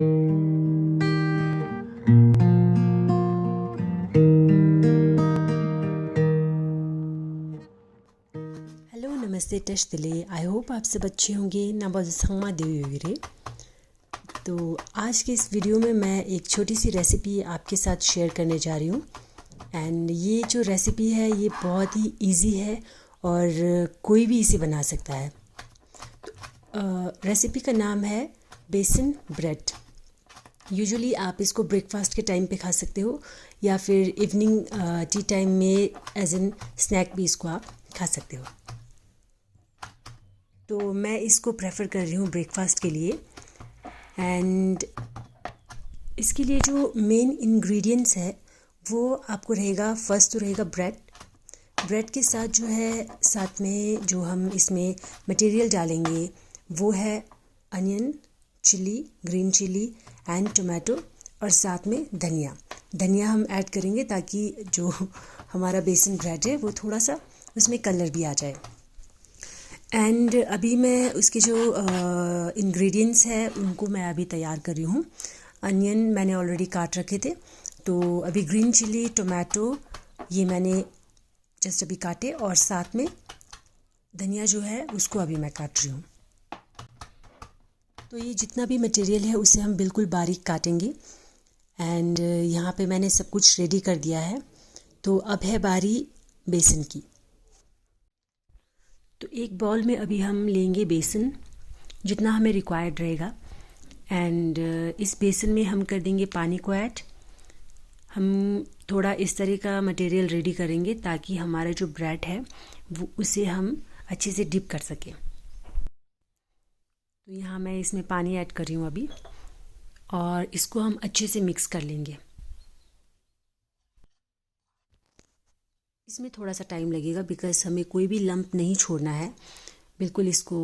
Hello नमस्ते टशतले I hope आप सब अच्छे होंगे ना बहुत संगमा देवी। तो आज के इस वीडियो में मैं एक छोटी सी रेसिपी आपके साथ शेयर करने जा रही हूँ। एंड ये जो रेसिपी है ये बहुत ही इजी है और कोई भी इसे बना सकता है। रेसिपी का नाम है बेसन ब्रेड। यूजुअली आप इसको ब्रेकफास्ट के टाइम पे खा सकते हो या फिर इवनिंग टी टाइम में एज एन स्नैक भी इसको आप खा सकते हो। तो मैं इसको प्रेफर कर रही हूँ ब्रेकफास्ट के लिए। एंड इसके लिए जो मेन इंग्रेडिएंट्स है वो आपको रहेगा, फर्स्ट तो रहेगा ब्रेड के साथ जो है, साथ में जो हम इसमें मटेरियल डालेंगे वो है onion, chilli, green chilli and tomato और साथ में धनिया हम ऐड करेंगे ताकि जो हमारा बेसन ब्रेड है वो थोड़ा सा उसमें कलर भी आ जाए। एंड अभी मैं उसके जो इंग्रेडिएंट्स है उनको मैं अभी तैयार कर रही हूँ। अनियन मैंने ऑलरेडी काट रखे थे, तो अभी ग्रीन चिली, टोमेटो ये मैंने जस्ट अभी काटे और साथ में धनिया जो है उसको अभी मैं काट रही हूँ। तो ये जितना भी मटेरियल है उसे हम बिल्कुल बारीक काटेंगे। एंड यहाँ पे मैंने सब कुछ रेडी कर दिया है। तो अब है बारी बेसन की। तो एक बाउल में अभी हम लेंगे बेसन जितना हमें रिक्वायर्ड रहेगा। एंड इस बेसन में हम कर देंगे पानी को ऐड। हम थोड़ा इस तरह का मटेरियल रेडी करेंगे ताकि हमारा जो ब्रेड है वो उसे हम अच्छे से डिप कर सकें। तो यहाँ मैं इसमें पानी ऐड कर रही हूँ अभी और इसको हम अच्छे से मिक्स कर लेंगे। इसमें थोड़ा सा टाइम लगेगा बिकॉज हमें कोई भी लंप नहीं छोड़ना है। बिल्कुल इसको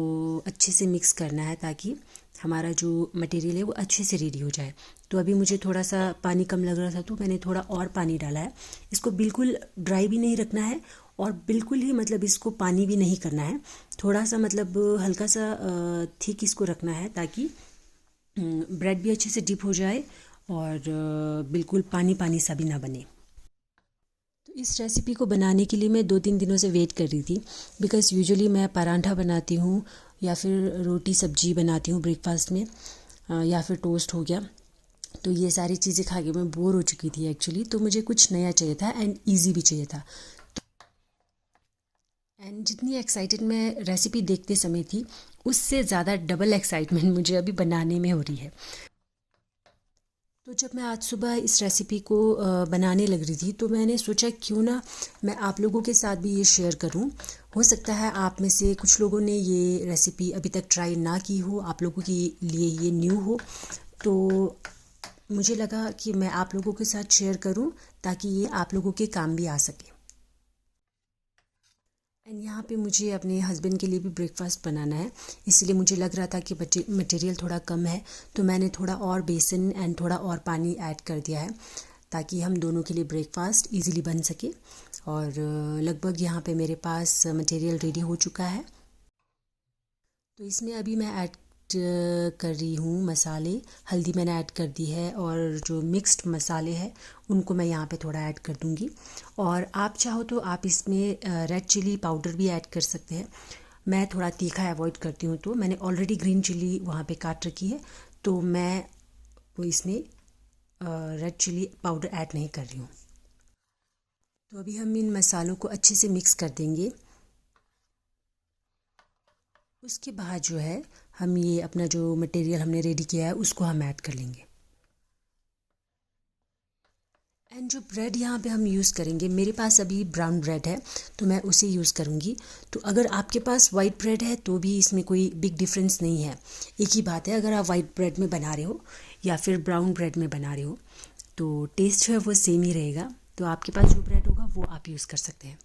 अच्छे से मिक्स करना है ताकि हमारा जो मटेरियल है वो अच्छे से रेडी हो जाए। तो अभी मुझे थोड़ा सा पानी कम लग रहा था तो मैंने थोड़ा और पानी डाला है। इसको बिल्कुल ड्राई भी नहीं रखना है और बिल्कुल ही मतलब इसको पानी भी नहीं करना है। थोड़ा सा मतलब हल्का सा थिक इसको रखना है ताकि ब्रेड भी अच्छे से डिप हो जाए और बिल्कुल पानी पानी सा भी ना बने। तो इस रेसिपी को बनाने के लिए मैं 2-3 दिनों से वेट कर रही थी बिकॉज़ यूजुअली मैं पराठा बनाती हूँ या फिर रोटी सब्जी बनाती हूँ ब्रेकफास्ट में, या फिर टोस्ट हो गया। तो ये सारी चीज़ें खा के मैं बोर हो चुकी थी एक्चुअली। तो मुझे कुछ नया चाहिए था एंड इजी भी चाहिए था। एंड जितनी एक्साइटेड मैं रेसिपी देखते समय थी उससे ज़्यादा डबल एक्साइटमेंट मुझे अभी बनाने में हो रही है। तो जब मैं आज सुबह इस रेसिपी को बनाने लग रही थी तो मैंने सोचा क्यों ना मैं आप लोगों के साथ भी ये शेयर करूं। हो सकता है आप में से कुछ लोगों ने ये रेसिपी अभी तक ट्राई ना की हो, आप लोगों के लिए ये न्यू हो। तो मुझे लगा कि मैं आप लोगों के साथ शेयर करूं ताकि ये आप लोगों के काम भी आ सके। एंड यहाँ पे मुझे अपने हस्बैंड के लिए भी ब्रेकफास्ट बनाना है, इसलिए मुझे लग रहा था कि मटेरियल थोड़ा कम है तो मैंने थोड़ा और बेसन एंड थोड़ा और पानी ऐड कर दिया है ताकि हम दोनों के लिए ब्रेकफास्ट इजीली बन सके। और लगभग यहाँ पे मेरे पास मटेरियल रेडी हो चुका है। तो इसमें अभी मैं ऐड कर रही हूँ मसाले। हल्दी मैंने ऐड कर दी है और जो मिक्स्ड मसाले हैं उनको मैं यहाँ पे थोड़ा ऐड कर दूँगी। और आप चाहो तो आप इसमें रेड चिली पाउडर भी ऐड कर सकते हैं। मैं थोड़ा तीखा अवॉइड करती हूँ तो मैंने ऑलरेडी ग्रीन चिली वहाँ पे काट रखी है तो मैं वो इसमें रेड चिली पाउडर ऐड नहीं कर रही हूँ। तो अभी हम इन मसालों को अच्छे से मिक्स कर देंगे। उसके बाद जो है हम ये अपना जो मटेरियल हमने रेडी किया है उसको हम ऐड कर लेंगे। एंड जो ब्रेड यहाँ पे हम यूज़ करेंगे, मेरे पास अभी ब्राउन ब्रेड है तो मैं उसे यूज़ करूँगी। तो अगर आपके पास वाइट ब्रेड है तो भी इसमें कोई बिग डिफरेंस नहीं है। एक ही बात है, अगर आप वाइट ब्रेड में बना रहे हो या फिर ब्राउन ब्रेड में बना रहे हो तो टेस्ट जो है वो सेम ही रहेगा। तो आपके पास जो ब्रेड होगा वो आप यूज़ कर सकते हैं।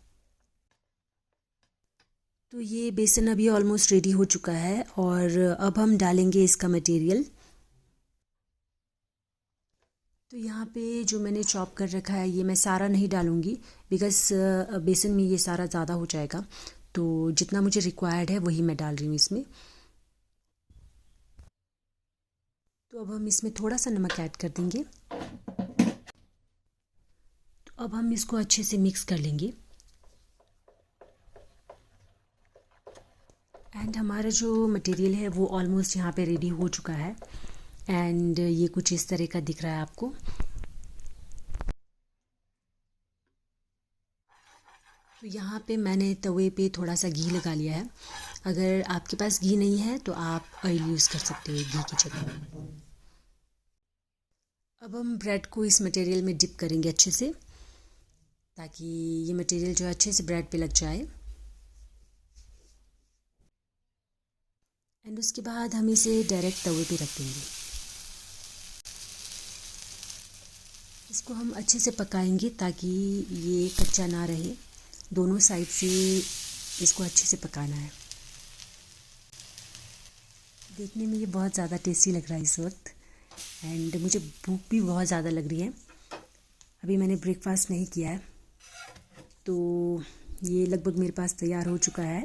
तो ये बेसन अभी ऑलमोस्ट रेडी हो चुका है और अब हम डालेंगे इसका मटेरियल। तो यहाँ पे जो मैंने चॉप कर रखा है ये मैं सारा नहीं डालूँगी बिकॉज़ बेसन में ये सारा ज़्यादा हो जाएगा। तो जितना मुझे रिक्वायर्ड है वही मैं डाल रही हूँ इसमें। तो अब हम इसमें थोड़ा सा नमक ऐड कर देंगे। तो अब हम इसको अच्छे से मिक्स कर लेंगे। एंड हमारा जो मटेरियल है वो ऑलमोस्ट यहाँ पे रेडी हो चुका है। एंड ये कुछ इस तरह का दिख रहा है आपको। तो यहाँ पे मैंने तवे पे थोड़ा सा घी लगा लिया है। अगर आपके पास घी नहीं है तो आप ऑयल यूज़ कर सकते हो घी की जगह। अब हम ब्रेड को इस मटेरियल में डिप करेंगे अच्छे से, ताकि ये मटेरियल जो है अच्छे से ब्रेड पे लग जाए। एंड उसके बाद हम इसे डायरेक्ट तवे पे रख देंगे। इसको हम अच्छे से पकाएंगे ताकि ये कच्चा ना रहे। दोनों साइड से इसको अच्छे से पकाना है। देखने में ये बहुत ज़्यादा टेस्टी लग रहा है इस वक्त। एंड मुझे भूख भी बहुत ज़्यादा लग रही है। अभी मैंने ब्रेकफास्ट नहीं किया है, तो ये लगभग मेरे पास तैयार हो चुका है।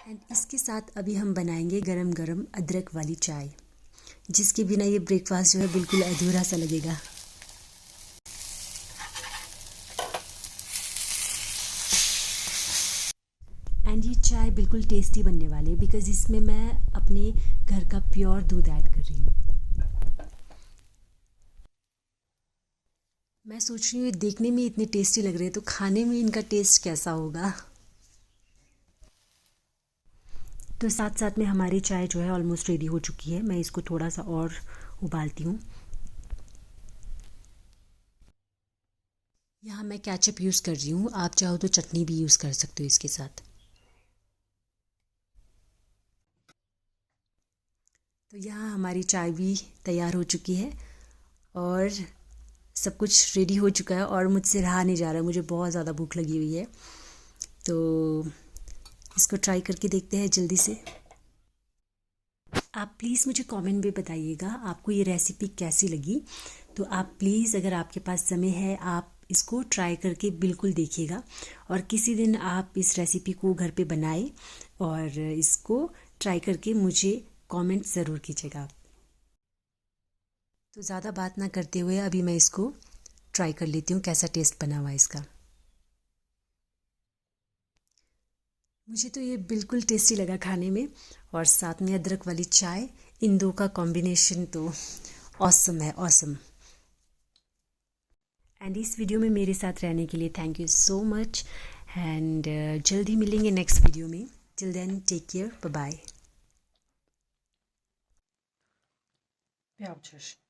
एंड इसके साथ अभी हम बनाएंगे गरम गरम अदरक वाली चाय, जिसके बिना ये ब्रेकफास्ट जो है बिल्कुल अधूरा सा लगेगा। एंड ये चाय बिल्कुल टेस्टी बनने वाली है बिकॉज़ इसमें मैं अपने घर का प्योर दूध ऐड कर रही हूँ। मैं सोच रही हूँ ये देखने में इतने टेस्टी लग रहे हैं तो खाने में इनका टेस्ट कैसा होगा। तो साथ साथ में हमारी चाय जो है ऑलमोस्ट रेडी हो चुकी है। मैं इसको थोड़ा सा और उबालती हूँ। यहाँ मैं केचप यूज़ कर रही हूँ, आप चाहो तो चटनी भी यूज़ कर सकते हो इसके साथ। तो यहाँ हमारी चाय भी तैयार हो चुकी है और सब कुछ रेडी हो चुका है और मुझसे रहा नहीं जा रहा है। मुझे बहुत ज़्यादा भूख लगी हुई है, तो इसको ट्राई करके देखते हैं जल्दी से। आप प्लीज़ मुझे कमेंट में बताइएगा आपको ये रेसिपी कैसी लगी। तो आप प्लीज़, अगर आपके पास समय है, आप इसको ट्राई करके बिल्कुल देखिएगा। और किसी दिन आप इस रेसिपी को घर पे बनाएं और इसको ट्राई करके मुझे कमेंट ज़रूर कीजिएगा आप। तो ज़्यादा बात ना करते हुए अभी मैं इसको ट्राई कर लेती हूँ कैसा टेस्ट बना हुआ है इसका। मुझे तो ये बिल्कुल टेस्टी लगा खाने में, और साथ में अदरक वाली चाय, इन दो का कॉम्बिनेशन तो ऑसम है, ऑसम। एंड इस वीडियो में मेरे साथ रहने के लिए thank you so much. And जल्दी मिलेंगे नेक्स्ट वीडियो में। Till then take care, bye bye. Ja, tschüss.